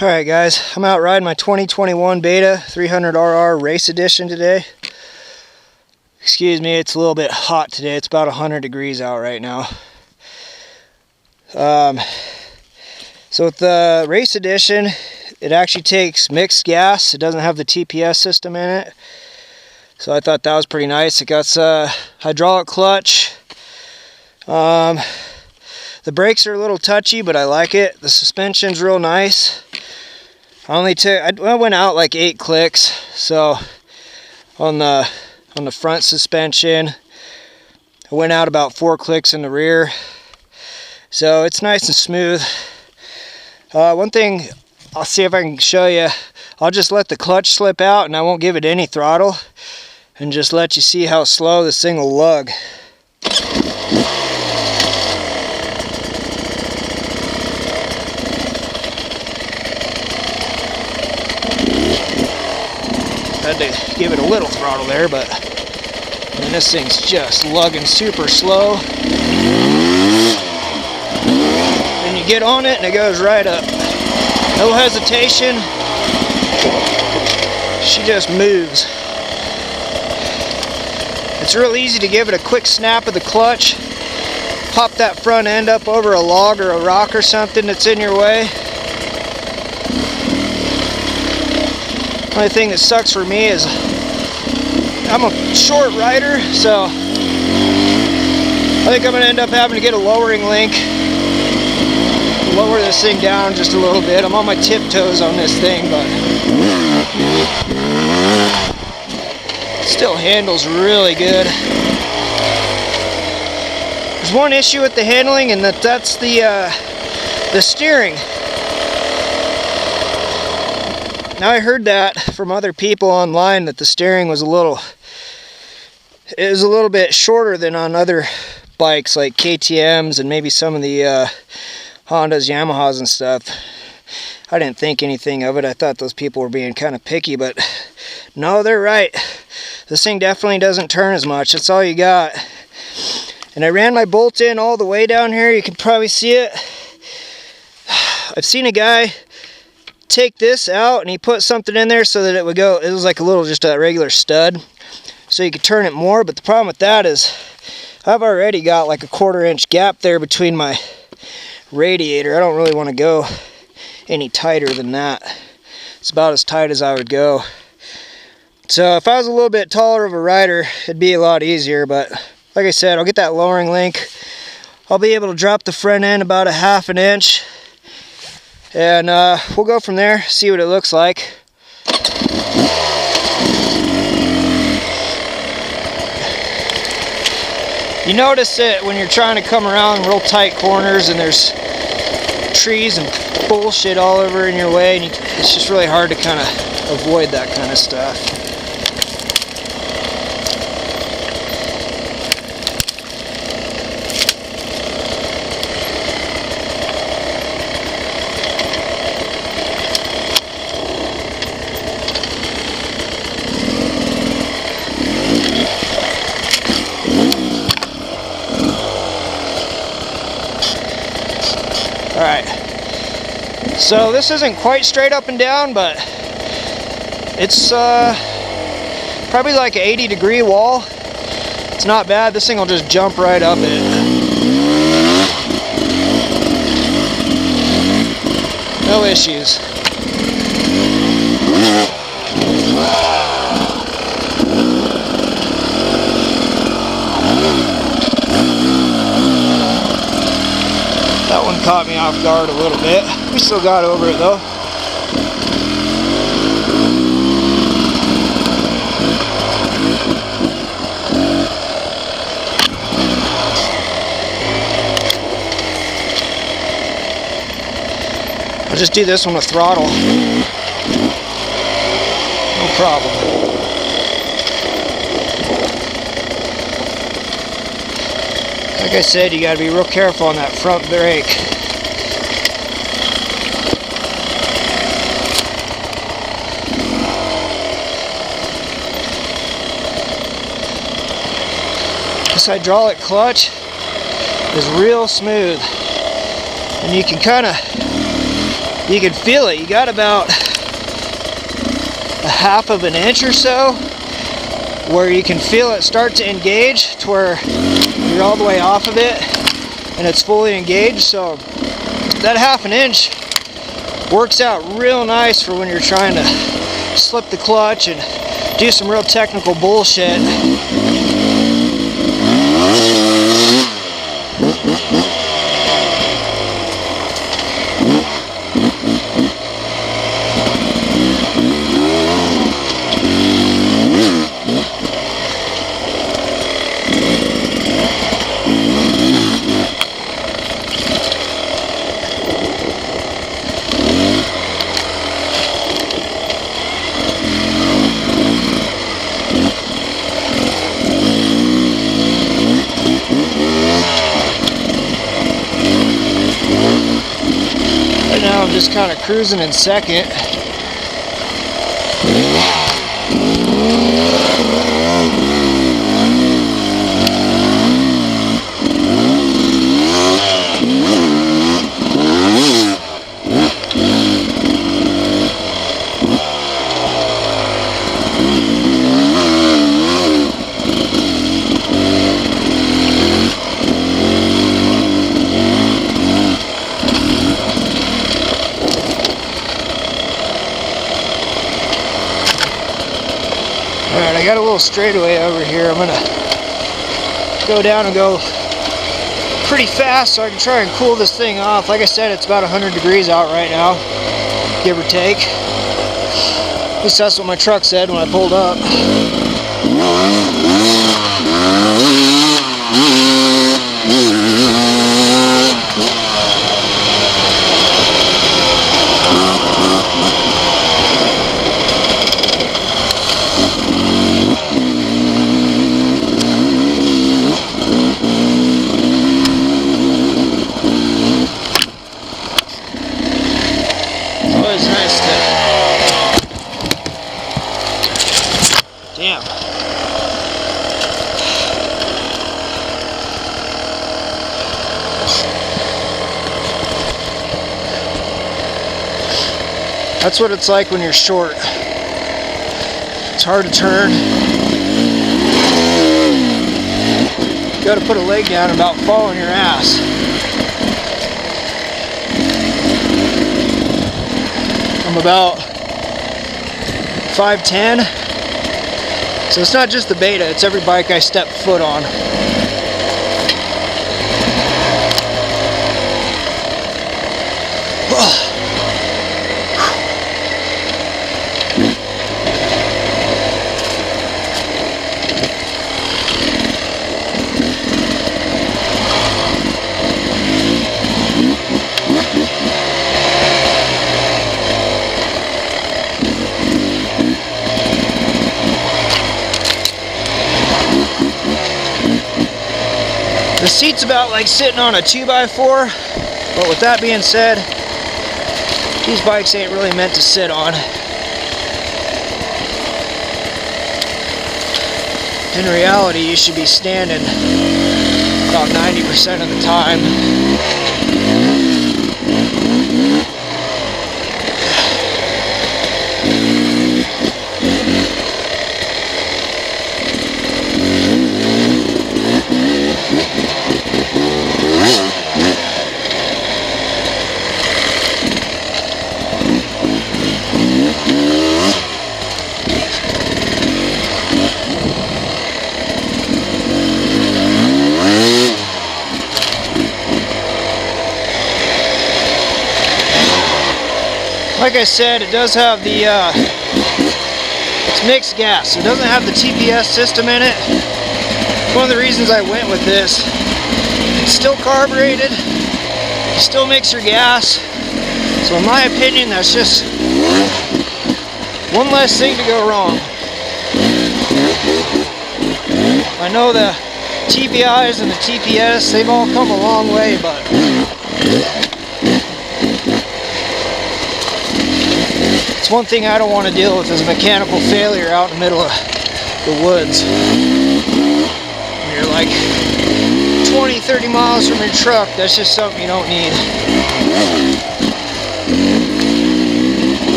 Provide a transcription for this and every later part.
Alright guys, I'm out riding my 2021 Beta 300RR Race Edition today. Excuse me, it's a little bit hot today. It's about 100 degrees out right now. So with the Race Edition, it actually takes mixed gas. It doesn't have the TPS system in it. So I thought that was pretty nice. It got a hydraulic clutch. The brakes are a little touchy, but I like it. The suspension's real nice. I went out like 8 clicks. So on the front suspension, I went out about 4 clicks in the rear. So it's nice and smooth. One thing, I'll see if I can show you. I'll just let the clutch slip out and I won't give it any throttle, and just let you see how slow this thing will lug. Had to give it a little throttle there, but man, this thing's just lugging super slow. Then you get on it and it goes right up. No hesitation. She just moves. It's real easy to give it a quick snap of the clutch. Pop that front end up over a log or a rock or something that's in your way. Only thing that sucks for me is I'm a short rider, so I think I'm going to end up having to get a lowering link. Lower this thing down just a little bit. I'm on my tiptoes on this thing, but it still handles really good. There's one issue with the handling, and that's the steering. Now I heard that from other people online that the steering was a little bit shorter than on other bikes like KTM's and maybe some of the Hondas, Yamahas and stuff. I didn't think anything of it. I thought those people were being kind of picky, but no, they're right. This thing definitely doesn't turn as much. That's all you got. And I ran my bolt in all the way down here. You can probably see it. I've seen a guy take this out and he put something in there so that it was like just a regular stud, so you could turn it more. But the problem with that is I've already got like a 1/4 inch gap there between my radiator. I don't really want to go any tighter than that. It's about as tight as I would go. So if I was a little bit taller of a rider, it'd be a lot easier, but like I said, I'll get that lowering link. I'll be able to drop the front end about a 1/2 inch, and we'll go from there, see what it looks like. You notice it when you're trying to come around real tight corners and there's trees and bullshit all over in your way, and it's just really hard to kind of avoid that kind of stuff. Alright, so this isn't quite straight up and down, but it's probably like an 80-degree wall. It's not bad. This thing will just jump right up it. No issues. That one caught me off guard a little bit. We still got over it though. I'll just do this one with throttle. No problem. Like I said, you gotta be real careful on that front brake. This hydraulic clutch is real smooth, and you can kind of you can feel it. You got about a half of an inch or so where you can feel it start to engage to where you're all the way off of it and it's fully engaged. So that half an inch works out real nice for when you're trying to slip the clutch and do some real technical bullshit. Right now I'm just kind of cruising in second. Alright, I got a little straightaway over here. I'm gonna go down and go pretty fast so I can try and cool this thing off. Like I said, it's about 100 degrees out right now, give or take. At least that's what my truck said when I pulled up. Always nice to... Damn. That's what it's like when you're short. It's hard to turn. You gotta put a leg down and about fall on your ass. I'm about 5'10", so it's not just the Beta, it's every bike I step foot on. The seat's about like sitting on a 2x4, but with that being said, these bikes ain't really meant to sit on. In reality, you should be standing about 90% of the time. Like I said, it does have the, it's mixed gas. It doesn't have the TPS system in it. One of the reasons I went with this. It's still carbureted. You still mix your gas. So in my opinion, that's just one less thing to go wrong. I know the TPIs and the TPS, they've all come a long way, but it's one thing I don't want to deal with is mechanical failure out in the middle of the woods. When you're like 20-30 miles from your truck, that's just something you don't need.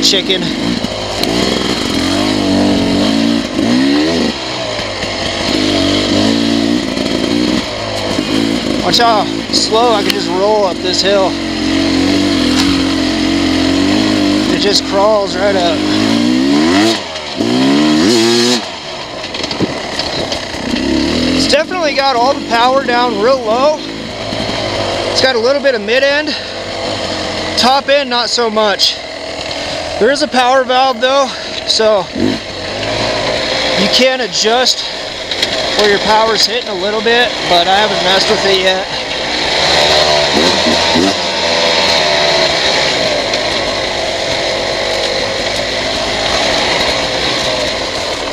chicken. Watch how slow I can just roll up this hill. It just crawls right up. It's definitely got all the power down real low. It's got a little bit of mid-end. Top end, not so much. There is a power valve though, so you can adjust where your power's hitting a little bit, but I haven't messed with it yet.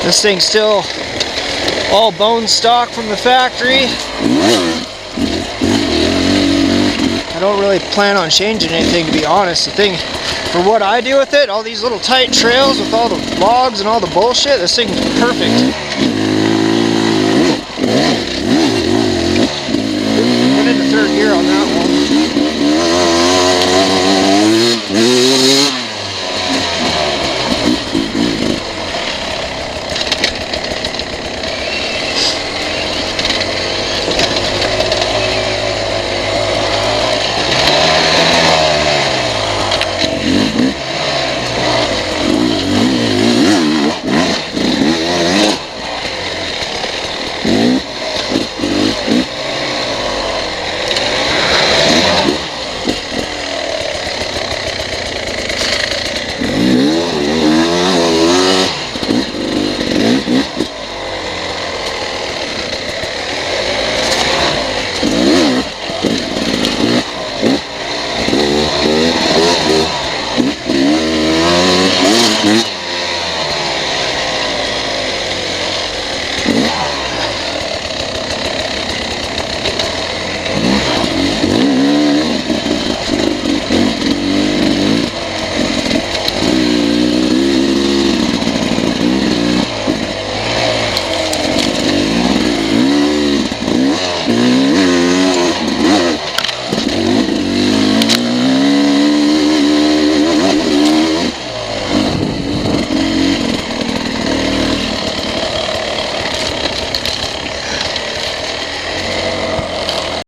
This thing's still all bone stock from the factory. I don't really plan on changing anything, to be honest. The thing, for what I do with it, all these little tight trails with all the logs and all the bullshit, this thing's perfect.